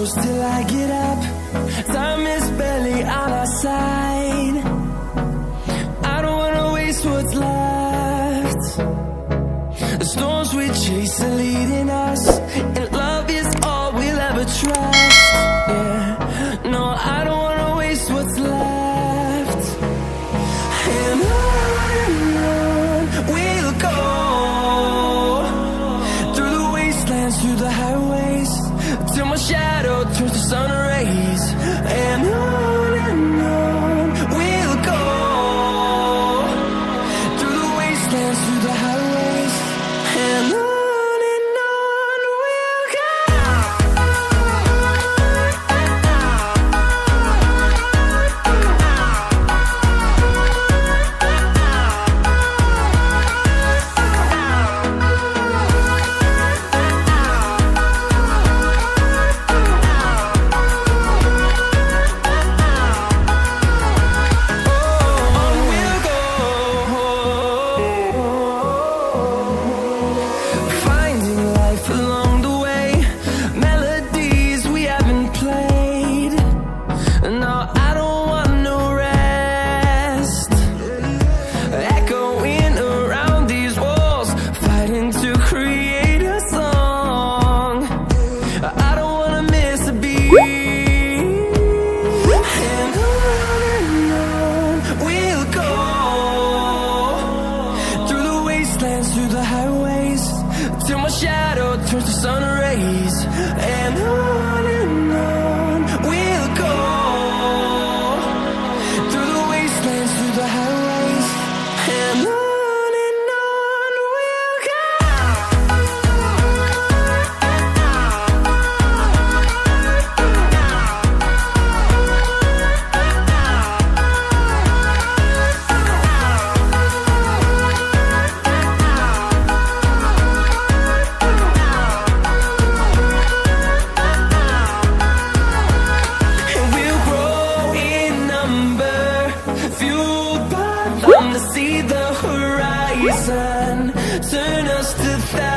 close till I get up. Time is barely on our side. I don't wanna waste what's left. The storms we chase are leading us, and love is all we'll ever trust. Yeah, no, I don't wanna waste what's left. And on we'll go, through the wastelands, through the highways, till my shadow turns to sun rays. And on we'll go, through the wastelands, through the highways, and on we'll go. Through the highways, till my shadow turns to sun rays. And on we'll go, through the wastelands, through the highways, and on we'll go. Fueled by them to see the horizon, turn us to thousands.